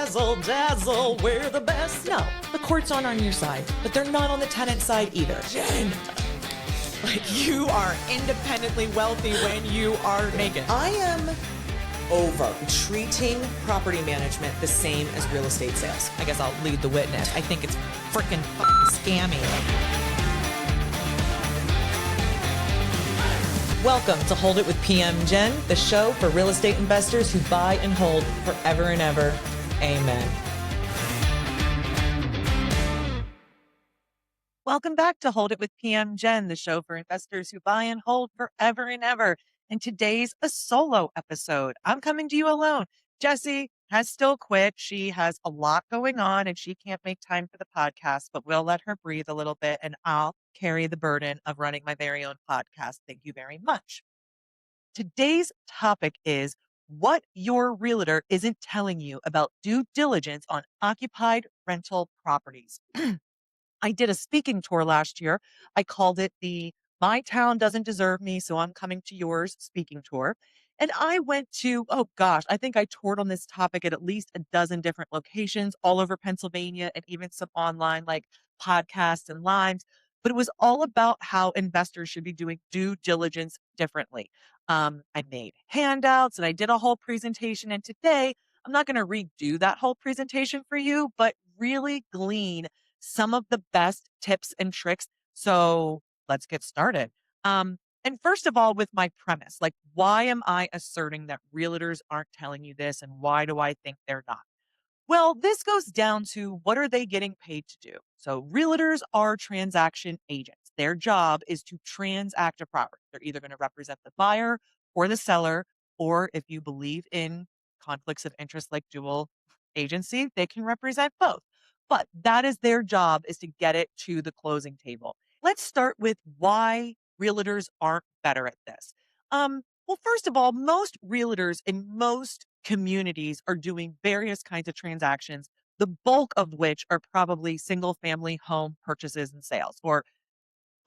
razzle dazzle, we're the best. No, the courts aren't on your side, but they're not on the tenant side either. Jen, like you are independently wealthy when you are naked. I am over treating property management the same as real estate sales. I guess I'll lead the witness. I think it's freaking scammy. Welcome to Hold It with PM Jen, the show for real estate investors who buy and hold forever and ever. Amen. Welcome back to Hold It with PM Jen, the show for investors who buy and hold forever and ever. And today's a solo episode. I'm coming to you alone. Jessie has still quit. She has a lot going on and she can't make time for the podcast, but we'll let her breathe a little bit and I'll carry the burden of running my very own podcast. Thank you very much. Today's topic is what your realtor isn't telling you about due diligence on occupied rental properties. I did a speaking tour last year. I called it the My Town Doesn't Deserve Me, So I'm Coming to Yours speaking tour. And I went to, I think I toured on this topic at least a dozen different locations all over Pennsylvania and even some online like podcasts and lives. But it was all about how investors should be doing due diligence differently. I made handouts and I did a whole presentation. And today, I'm not going to redo that whole presentation for you, but really glean some of the best tips and tricks. So let's get started. And first of all, with my premise, like, why am I asserting that realtors aren't telling you this? And why do I think they're not? Well, this goes down to what are they getting paid to do? So realtors are transaction agents. Their job is to transact a property. They're either going to represent the buyer or the seller, or if you believe in conflicts of interest like dual agency, they can represent both. But that is their job, is to get it to the closing table. Let's start with why realtors aren't better at this. Well, first of all, most realtors in most communities are doing various kinds of transactions, the bulk of which are probably single family home purchases and sales or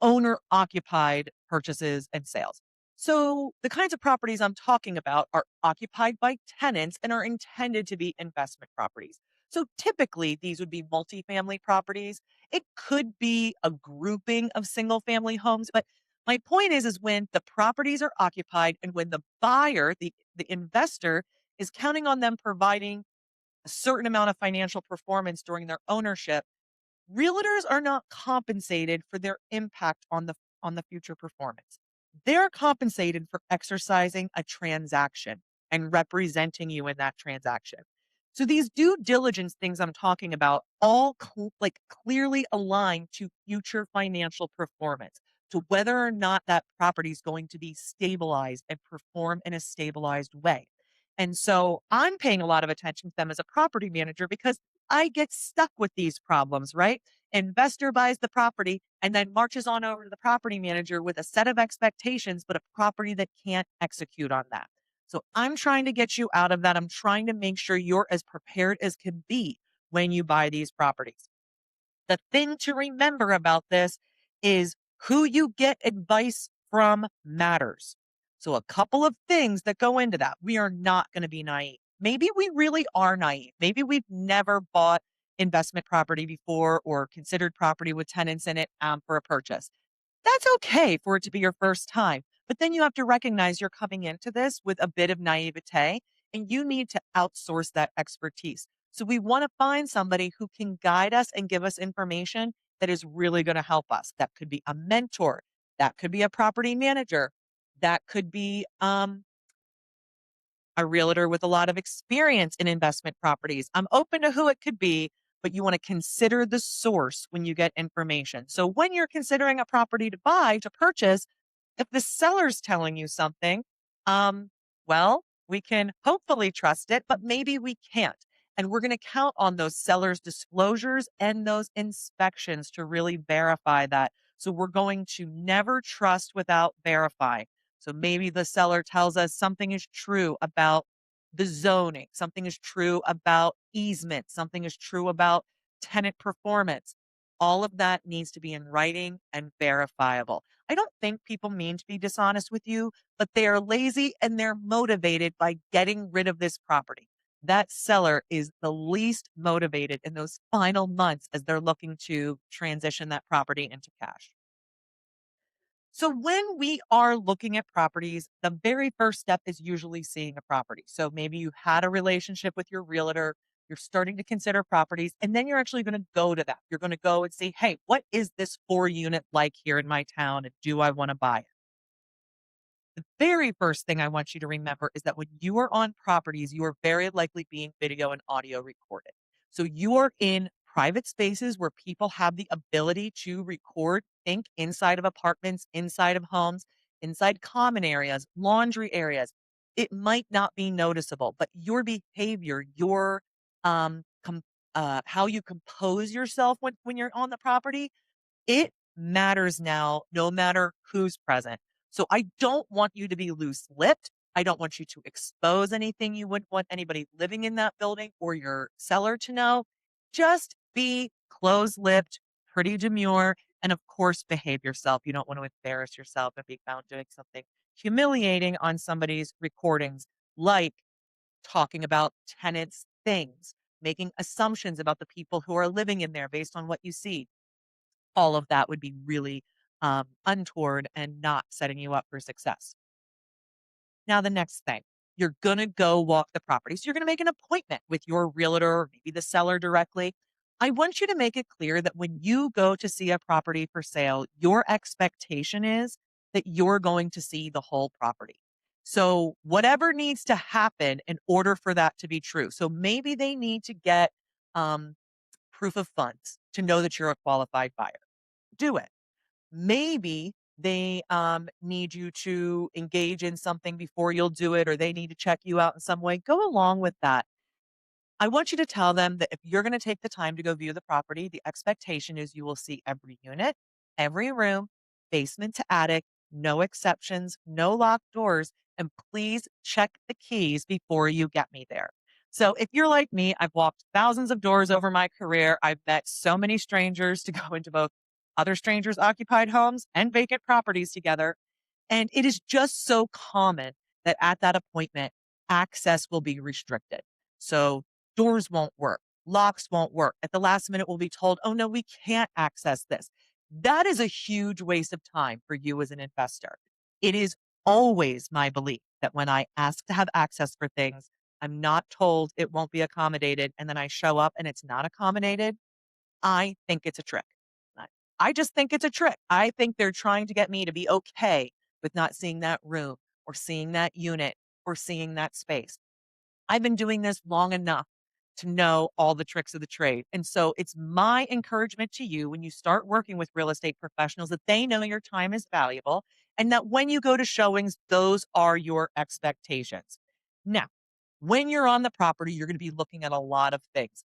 owner occupied purchases and sales. So the kinds of properties I'm talking about are occupied by tenants and are intended to be investment properties. So typically these would be multifamily properties. It could be a grouping of single family homes, but my point is when the properties are occupied and when the buyer, the investor is counting on them providing a certain amount of financial performance during their ownership, realtors are not compensated for their impact on the future performance. They're compensated for exercising a transaction and representing you in that transaction. So these due diligence things I'm talking about all clearly align to future financial performance, to whether or not that property is going to be stabilized and perform in a stabilized way. And so I'm paying a lot of attention to them as a property manager because I get stuck with these problems, right? Investor buys the property and then marches on over to the property manager with a set of expectations, but a property that can't execute on that. So I'm trying to get you out of that. I'm trying to make sure you're as prepared as can be when you buy these properties. The thing to remember about this is who you get advice from matters. So a couple of things that go into that. We are not going to be naive. Maybe we really are naive. Maybe we've never bought investment property before or considered property with tenants in it for a purchase. That's okay for it to be your first time. But then you have to recognize you're coming into this with a bit of naivete and you need to outsource that expertise. So we want to find somebody who can guide us and give us information that is really going to help us. That could be a mentor. That could be a property manager. That could be a realtor with a lot of experience in investment properties. I'm open to who it could be, but you want to consider the source when you get information. So when you're considering a property to buy, to purchase, if the seller's telling you something, well, we can hopefully trust it, but maybe we can't. And we're going to count on those sellers' disclosures and those inspections to really verify that. So we're going to never trust without verifying. So maybe the seller tells us something is true about the zoning, something is true about easement, something is true about tenant performance. All of that needs to be in writing and verifiable. I don't think people mean to be dishonest with you, but they are lazy and they're motivated by getting rid of this property. that seller is the least motivated in those final months as they're looking to transition that property into cash. So, when we are looking at properties, the very first step is usually seeing a property. So, maybe you had a relationship with your realtor, you're starting to consider properties, and then you're actually going to go to that. You're going to go and say, hey, what is this 4 unit like here in my town? And do I want to buy it? The very first thing I want you to remember is that when you are on properties, you are very likely being video and audio recorded. So you are in private spaces where people have the ability to record, think inside of apartments, inside of homes, inside common areas, laundry areas. It might not be noticeable, but your behavior, your how you compose yourself when you're on the property, it matters now, no matter who's present. So I don't want you to be loose lipped. I don't want you to expose anything you wouldn't want anybody living in that building or your seller to know. Just be close lipped, pretty demure, and of course, behave yourself. You don't want to embarrass yourself and be found doing something humiliating on somebody's recordings, like talking about tenants' things, making assumptions about the people who are living in there based on what you see. All of that would be really untoward and not setting you up for success. Now, the next thing, you're going to go walk the property. So, you're going to make an appointment with your realtor or maybe the seller directly. I want you to make it clear that when you go to see a property for sale, your expectation is that you're going to see the whole property. So, whatever needs to happen in order for that to be true. So, maybe they need to get um, proof of funds to know that you're a qualified buyer. Do it. Maybe they need you to engage in something before you'll do it, or they need to check you out in some way. Go along with that. I want you to tell them that if you're going to take the time to go view the property, the expectation is you will see every unit, every room, basement to attic, no exceptions, no locked doors, and please check the keys before you get me there. So if you're like me, I've walked thousands of doors over my career. I've met so many strangers to go into both other strangers' occupied homes and vacant properties together. And it is just so common that at that appointment, access will be restricted. So doors won't work, locks won't work. At the last minute, we'll be told, oh, no, we can't access this. That is a huge waste of time for you as an investor. It is always my belief that when I ask to have access for things, I'm not told it won't be accommodated. And then I show up and it's not accommodated. I think it's a trick. I I just think it's a trick. I think they're trying to get me to be okay with not seeing that room or seeing that unit or seeing that space. I've been doing this long enough to know all the tricks of the trade. And so it's my encouragement to you when you start working with real estate professionals that they know your time is valuable and that when you go to showings, those are your expectations. Now, when you're on the property, you're going to be looking at a lot of things.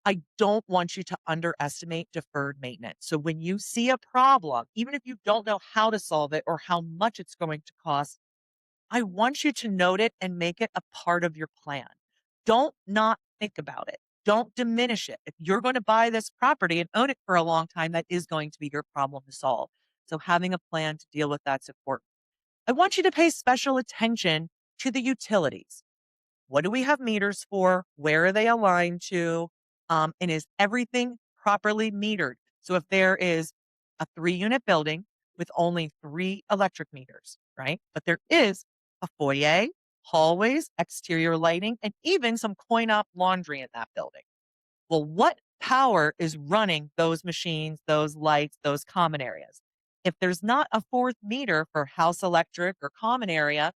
I don't want you to underestimate deferred maintenance. So when you see a problem, even if you don't know how to solve it or how much it's going to cost, I want you to note it and make it a part of your plan. Don't not think about it. Don't diminish it. If you're going to buy this property and own it for a long time, that is going to be your problem to solve. So having a plan to deal with that's important. I want you to pay special attention to the utilities. What do we have meters for? Where are they aligned to? And is everything properly metered? So if there is a 3 unit building with only 3 electric meters, right? But there is a foyer, hallways, exterior lighting, and even some coin op laundry in that building. Well, what power is running those machines, those lights, those common areas? If there's not a fourth meter for house electric or common area,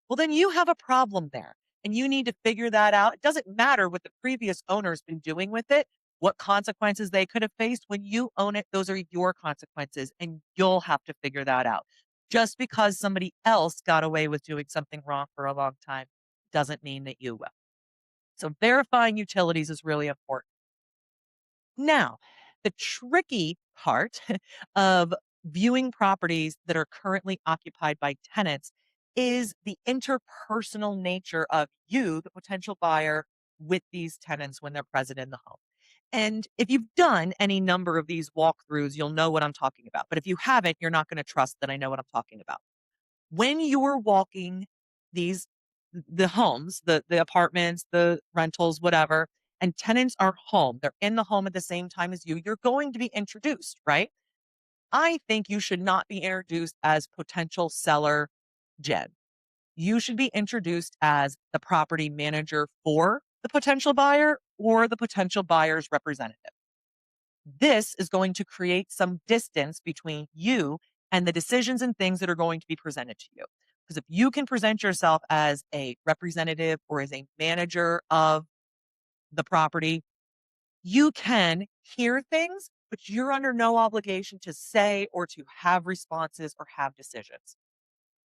well, then you have a problem there and you need to figure that out. It doesn't matter what the previous owner's been doing with it, what consequences they could have faced. When you own it, those are your consequences and you'll have to figure that out. Just because somebody else got away with doing something wrong for a long time doesn't mean that you will. So verifying utilities is really important. Now, the tricky part of viewing properties that are currently occupied by tenants is the interpersonal nature of you, the potential buyer, with these tenants when they're present in the home. And if you've done any number of these walkthroughs, you'll know what I'm talking about. But if you haven't, you're not going to trust that I know what I'm talking about. When you're walking these the homes, the apartments, the rentals, whatever, and tenants are home. They're in the home at the same time as you. You're going to be introduced, right? I think you should not be introduced as potential seller Jen. You should be introduced as the property manager for the potential buyer or the potential buyer's representative. This is going to create some distance between you and the decisions and things that are going to be presented to you. Because if you can present yourself as a representative or as a manager of the property, you can hear things, but you're under no obligation to say or to have responses or have decisions.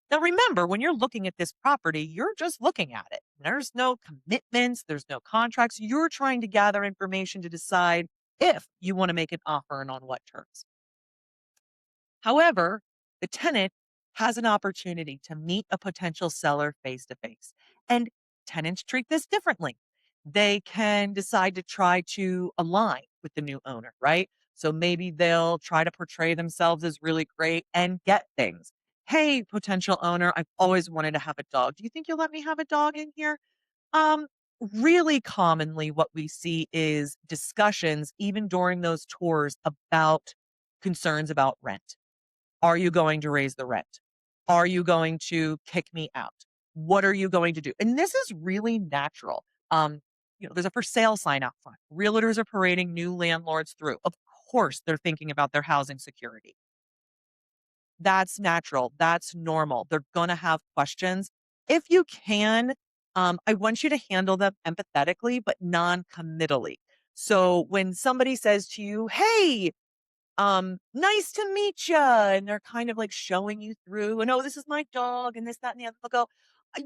Now, remember, when you're looking at this property, you're just looking at it. There's no commitments, there's no contracts. You're trying to gather information to decide if you want to make an offer and on what terms. However, the tenant has an opportunity to meet a potential seller face to face. And tenants treat this differently. They can decide to try to align with the new owner, right? So maybe they'll try to portray themselves as really great and get things. Hey, potential owner, I've always wanted to have a dog. Do you think you'll let me have a dog in here? Um, Really commonly, what we see is discussions, even during those tours, about concerns about rent. Are you going to raise the rent? Are you going to kick me out? What are you going to do? And this is really natural. There's a for sale sign out front. Realtors are parading new landlords through. Of course, they're thinking about their housing security. That's natural. That's normal. They're going to have questions. If you can, I want you to handle them empathetically, but non committally. So when somebody says to you, hey, nice to meet you. And they're kind of like showing you through and, oh, this is my dog and this, that, and the other. They'll go,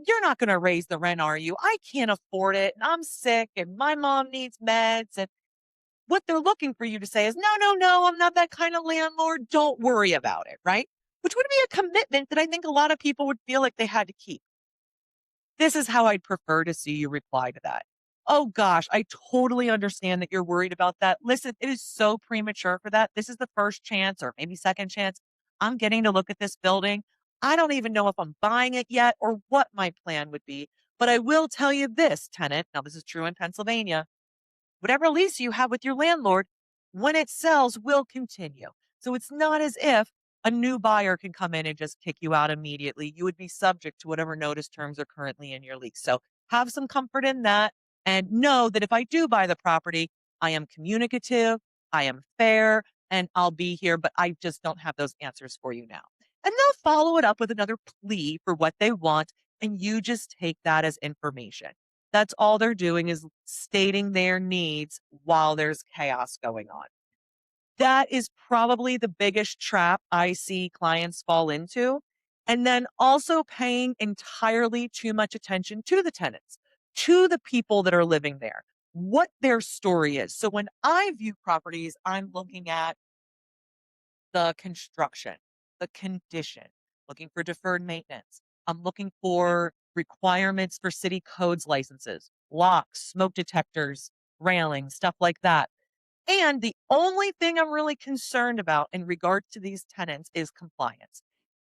you're not going to raise the rent, are you? I can't afford it. And I'm sick and my mom needs meds. And what they're looking for you to say is, no, no, no, I'm not that kind of landlord. Don't worry about it. Right. Which would be a commitment that I think a lot of people would feel like they had to keep. This is how I'd prefer to see you reply to that. Oh gosh, I totally understand that you're worried about that. Listen, it is so premature for that. This is the first chance or maybe second chance I'm getting to look at this building. I don't even know if I'm buying it yet or what my plan would be. But I will tell you this, tenant. Now, this is true in Pennsylvania. Whatever lease you have with your landlord, when it sells, will continue. So it's not as if a new buyer can come in and just kick you out immediately. You would be subject to whatever notice terms are currently in your lease. So have some comfort in that and know that if I do buy the property, I am communicative, I am fair, and I'll be here, but I just don't have those answers for you now. And they'll follow it up with another plea for what they want, and you just take that as information. That's all they're doing is stating their needs while there's chaos going on. That is probably the biggest trap I see clients fall into. And then also paying entirely too much attention to the tenants, to the people that are living there, what their story is. So when I view properties, I'm looking at the construction, the condition, looking for deferred maintenance. I'm looking for requirements for city codes licenses, locks, smoke detectors, railings, stuff like that. And the only thing I'm really concerned about in regard to these tenants is compliance.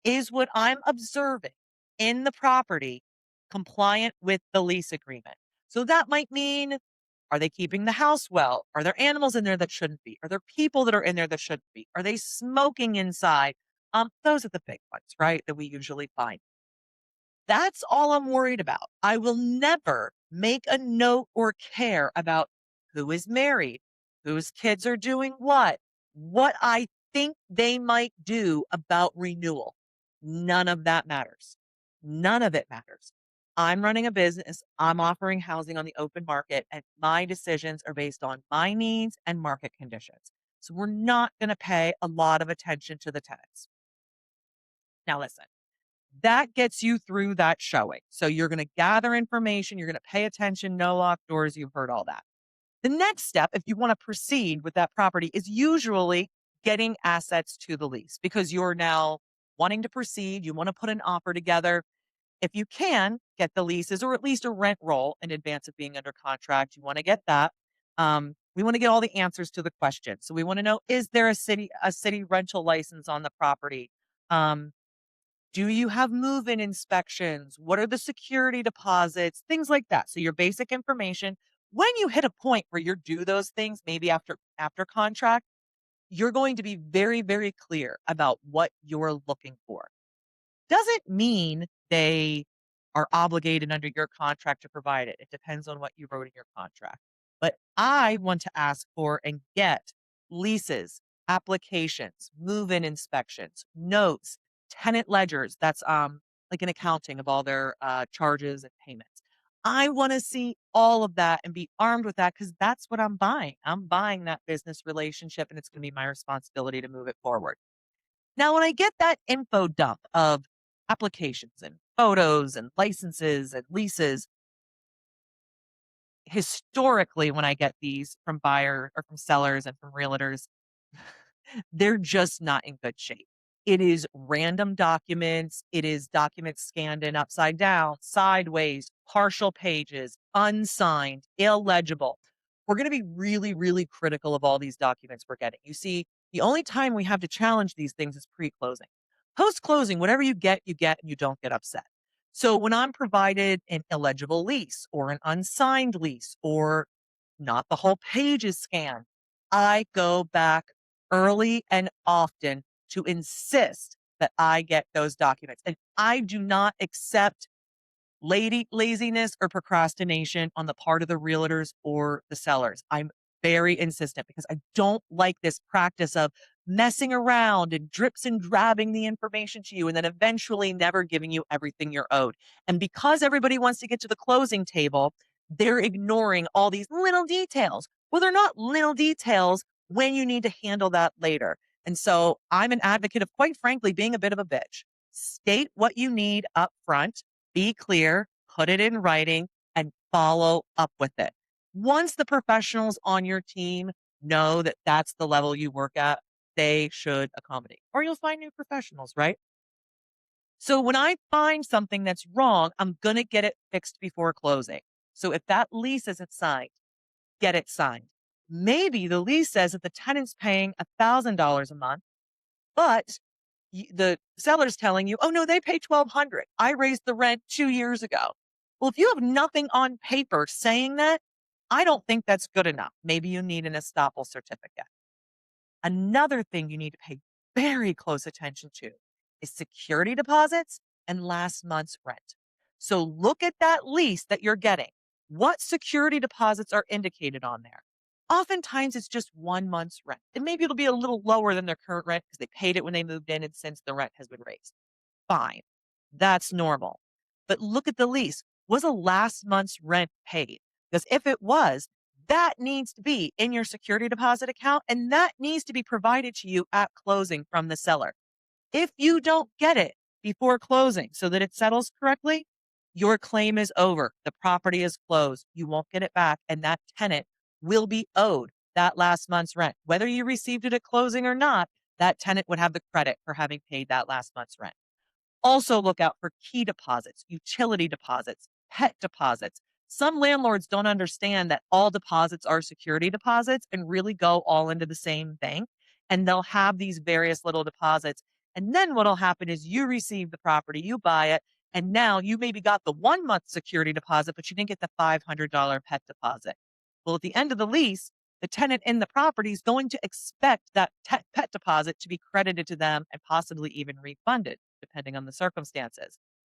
Is what I'm observing in the property compliant with the lease agreement? So that might mean, are they keeping the house well? Are there animals in there that shouldn't be? Are there people that are in there that shouldn't be? Are they smoking inside? Those are the big ones, right? That we usually find. That's all I'm worried about. I will never make a note or care about who is married, whose kids are doing what I think they might do about renewal. None of that matters. None of it matters. I'm running a business. I'm offering housing on the open market, and my decisions are based on my needs and market conditions. So we're not going to pay a lot of attention to the tenants. Now, listen, that gets you through that showing. So you're going to gather information, you're going to pay attention, no locked doors. You've heard all that. The next step, if you want to proceed with that property, is usually getting assets to the lease because you're now wanting to proceed. You want to put an offer together. If you can get the leases or at least a rent roll in advance of being under contract, you want to get that. We want to get all the answers to the questions. So we want to know, is there a city rental license on the property? Um, Do you have move-in inspections? What are the security deposits? Things like that. So your basic information. When you hit a point where you're due those things, maybe after contract, you're going to be very, very clear about what you're looking for. Doesn't mean they are obligated under your contract to provide it. It depends on what you wrote in your contract. But I want to ask for and get leases, applications, move-in inspections, notes, tenant ledgers. That's like an accounting of all their charges and payments. I want to see all of that and be armed with that because that's what I'm buying. I'm buying that business relationship and it's going to be my responsibility to move it forward. Now, when I get that info dump of applications and photos and licenses and leases, historically, when I get these from buyer or from sellers and from realtors, they're just not in good shape. It is random documents. It is documents scanned in upside down, sideways, partial pages, unsigned, illegible. We're going to be really, really critical of all these documents we're getting. You see, the only time we have to challenge these things is pre-closing. Post-closing, whatever you get, and you don't get upset. So when I'm provided an illegible lease or an unsigned lease or not the whole page is scanned, I go back early and often to insist that I get those documents. And I do not accept laziness or procrastination on the part of the realtors or the sellers. I'm very insistent because I don't like this practice of messing around and drips and drabbing the information to you and then eventually never giving you everything you're owed. And because everybody wants to get to the closing table, they're ignoring all these little details. Well, they're not little details when you need to handle that later. And so I'm an advocate of, quite frankly, being a bit of a bitch. State what you need up front, be clear, put it in writing, and follow up with it. Once the professionals on your team know that that's the level you work at, they should accommodate, or you'll find new professionals, right? So when I find something that's wrong, I'm going to get it fixed before closing. So if that lease isn't signed, get it signed. Maybe the lease says that the tenant's paying $1,000 a month, but the seller's telling you, oh no, they pay 1,200. I raised the rent 2 years ago. Well, if you have nothing on paper saying that, I don't think that's good enough. Maybe you need an estoppel certificate. Another thing you need to pay very close attention to is security deposits and last month's rent. So look at that lease that you're getting. What security deposits are indicated on there? Oftentimes it's just 1 month's rent. And maybe it'll be a little lower than their current rent because they paid it when they moved in and since the rent has been raised. Fine. That's normal. But look at the lease. Was a last month's rent paid? Because if it was, that needs to be in your security deposit account and that needs to be provided to you at closing from the seller. If you don't get it before closing so that it settles correctly, your claim is over. The property is closed. You won't get it back. And that tenant will be owed that last month's rent. Whether you received it at closing or not, that tenant would have the credit for having paid that last month's rent. Also look out for key deposits, utility deposits, pet deposits. Some landlords don't understand that all deposits are security deposits and really go all into the same bank. And they'll have these various little deposits. And then what'll happen is you receive the property, you buy it, and now you maybe got the 1 month security deposit, but you didn't get the $500 pet deposit. Well, at the end of the lease, the tenant in the property is going to expect that pet deposit to be credited to them and possibly even refunded, depending on the circumstances.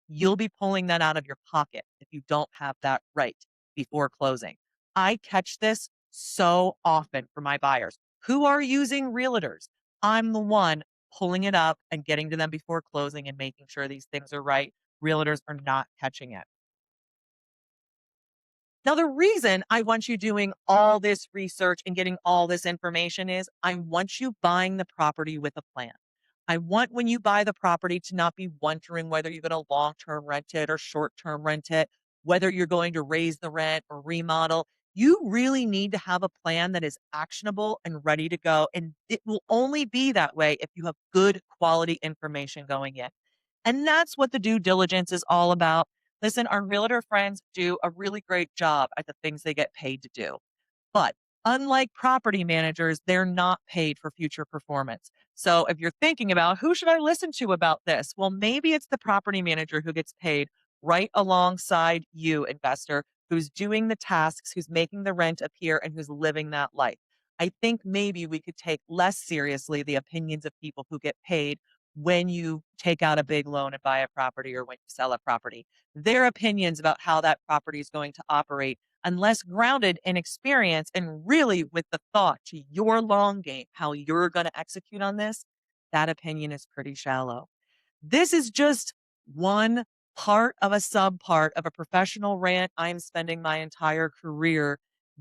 You'll be pulling that out of your pocket if you don't have that right before closing. I catch this so often for my buyers who are using realtors. I'm the one pulling it up and getting to them before closing and making sure these things are right. Realtors are not catching it. Now, the reason I want you doing all this research and getting all this information is I want you buying the property with a plan. I want when you buy the property to not be wondering whether you're going to long term rent it or short term rent it, whether you're going to raise the rent or remodel. You really need to have a plan that is actionable and ready to go. And it will only be that way if you have good quality information going in. And that's what the due diligence is all about. Listen, our realtor friends do a really great job at the things they get paid to do. But Unlike property managers, they're not paid for future performance. So if you're thinking about who should I listen to about this? Well, maybe it's the property manager who gets paid right alongside you, investor, who's doing the tasks, who's making the rent appear, and who's living that life. I think maybe we could take less seriously the opinions of people who get paid when you take out a big loan and buy a property or when you sell a property. Their opinions about how that property is going to operate, unless grounded in experience and really with the thought to your long game, how you're going to execute on this, that opinion is pretty shallow. This is just one part of a sub part of a professional rant I'm spending my entire career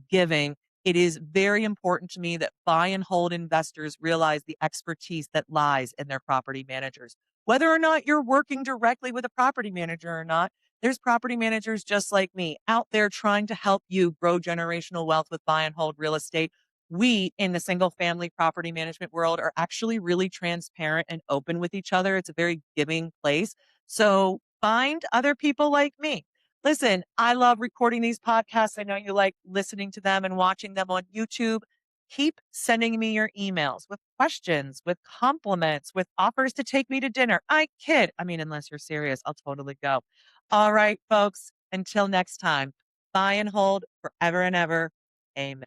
giving. It is very important to me that buy and hold investors realize the expertise that lies in their property managers. Whether or not you're working directly with a property manager or not, there's property managers just like me out there trying to help you grow generational wealth with buy and hold real estate. We in the single family property management world are actually really transparent and open with each other. It's a very giving place. So find other people like me. Listen, I love recording these podcasts. I know you like listening to them and watching them on YouTube. Keep sending me your emails with questions, with compliments, with offers to take me to dinner. I kid. I mean, unless you're serious, I'll totally go. All right, folks, until next time, buy and hold forever and ever. Amen.